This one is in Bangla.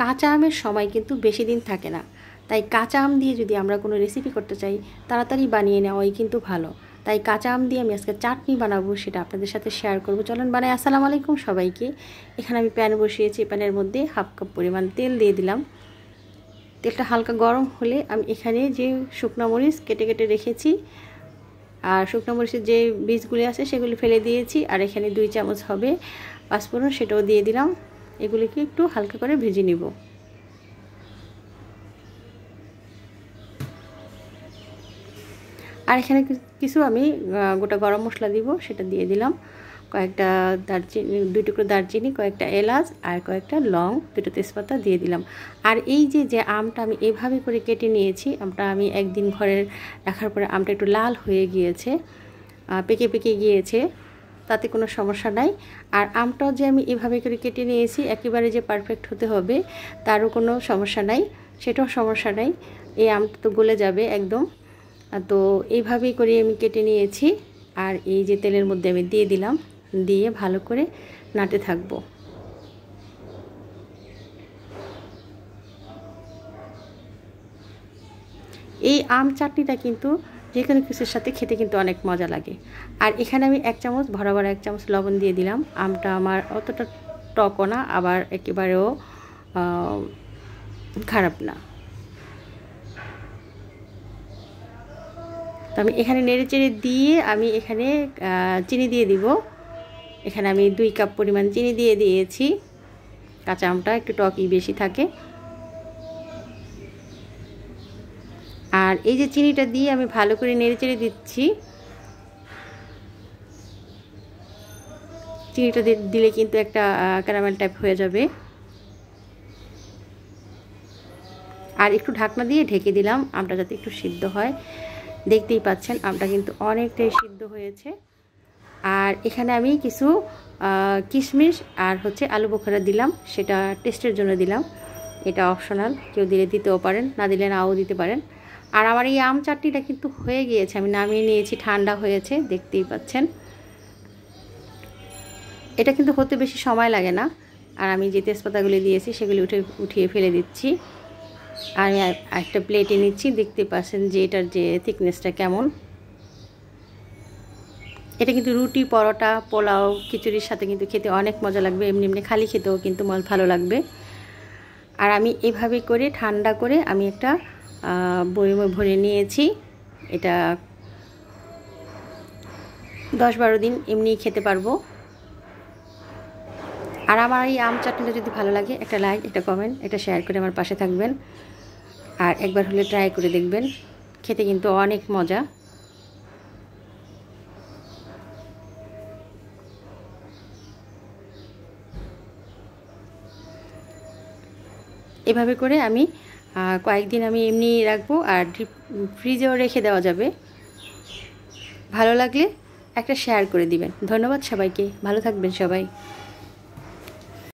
কাঁচা আমের সময় কিন্তু বেশি দিন থাকে না, তাই কাঁচা আম দিয়ে যদি আমরা কোনো রেসিপি করতে চাই তাড়াতাড়ি বানিয়ে নেওয়াই কিন্তু ভালো। তাই কাঁচা আম দিয়ে আমি আজকে চাটনি বানাবো, সেটা আপনাদের সাথে শেয়ার করবো। চলেন বানাই। আসসালামু আলাইকুম সবাইকে। এখানে আমি প্যান বসিয়েছি, প্যানের মধ্যে হাফ কাপ পরিমাণ তেল দিয়ে দিলাম। তেলটা হালকা গরম হলে আমি এখানে যে শুকনো মরিচ কেটে কেটে রেখেছি আর শুকনো মরিচের যে বীজগুলি আছে সেগুলি ফেলে দিয়েছি, আর এখানে 2 চামচ হবে পাঁচফোড়ন, সেটাও দিয়ে দিলাম। এগুলিকে একটু হালকা করে ভেজে নিব। আর এখানে কিছু আমি গোটা গরম মশলা দিব, সেটা দিয়ে দিলাম। কয়েকটা দারচিনি, 2 টুকরো দারচিনি, কয়েকটা এলাচ আর কয়েকটা লং, 2টা তেজপাতা দিয়ে দিলাম। আর এই যে আমটা আমি এভাবে করে কেটে নিয়েছি, আমটা আমি একদিন ঘরে রাখার পরে আমটা একটু লাল হয়ে গিয়েছে, পেকে পেকে গিয়েছে, তাতে কোনো সমস্যা নাই। আর আমটাও যে আমি এভাবে করে কেটে নিয়েছি একেবারে যে পারফেক্ট হতে হবে তারও কোনো সমস্যা নাই, সেটাও সমস্যা নাই। এই আমটা তো গলে যাবে একদম। তো এইভাবেই করে আমি কেটে নিয়েছি। আর এই যে তেলের মধ্যে আমি দিয়ে দিলাম, দিয়ে ভালো করে নাড়তে থাকব। এই আম চাটনিটা কিন্তু যে কোনো কিছুর সাথে খেতে কিন্তু অনেক মজা লাগে। আর এখানে আমি 1 চামচ বরাবর 1 চামচ লবণ দিয়ে দিলাম। আমটা আমার অতটা টকও না, আবার একেবারেও খারাপ না। তো আমি এখানে নেড়ে চেড়ে দিয়ে আমি এখানে চিনি দিয়ে দিব। এখানে আমি 2 কাপ পরিমাণ চিনি দিয়ে দিয়েছি। কাঁচা আমটা একটু টকই বেশি থাকে। আর এই যে চিনিটা দিয়ে আমি ভালো করে নেড়ে চেড়ে দিচ্ছি। চিনিটা দিলে কিন্তু একটা ক্যারামেল টাইপ হয়ে যাবে। আর একটু ঢাকনা দিয়ে ঢেকে দিলাম আমটা যাতে একটু সিদ্ধ হয়। দেখতেই পাচ্ছেন আমটা কিন্তু অনেকটাই সিদ্ধ হয়েছে। আর এখানে আমি কিছু কিশমিশ আর আলু বোখরা দিলাম, সেটা টেস্টের জন্য দিলাম। এটা অপশনাল, কেউ দিলে দিতেও পারেন, না দিলে নাও দিতে পারেন। আর আমার এই আম চাটনিটা কিন্তু হয়ে গিয়েছে, আমি নামিয়ে নিয়েছি, ঠান্ডা হয়েছে, দেখতেই পাচ্ছেন। এটা কিন্তু হতে বেশি সময় লাগে না। আর আমি যে তেজপাতাগুলি দিয়েছি সেগুলি উঠিয়ে ফেলে দিচ্ছি। আর আমি একটা প্লেটে নিচ্ছি, দেখতে পাচ্ছেন যে এটার যে থিকনেসটা কেমন। এটা কিন্তু রুটি, পরোটা, পোলাও, খিচুড়ির সাথে কিন্তু খেতে অনেক মজা লাগবে, এমনি এমনি খালি খেতেও কিন্তু ভালো লাগবে। আর আমি এভাবে করে ঠান্ডা করে আমি একটা বয়মে ভরে নিয়েছি। এটা 10-12 দিন এমনি খেতে পারবো। আর আমার এই আম চাটনিটা যদি ভালো লাগে, একটা লাইক, একটা কমেন্ট, একটা শেয়ার করে আমার পাশে থাকবেন। আর একবার হলে ট্রাই করে দেখবেন, খেতে কিন্তু অনেক মজা। এভাবে করে আমি কয়েকদিন আমি এমনি রাখবো, আর ডিপ ফ্রিজেও রেখে দেওয়া যাবে। ভালো লাগলে একটা শেয়ার করে দিবেন। ধন্যবাদ সবাইকে, ভালো থাকবেন সবাই।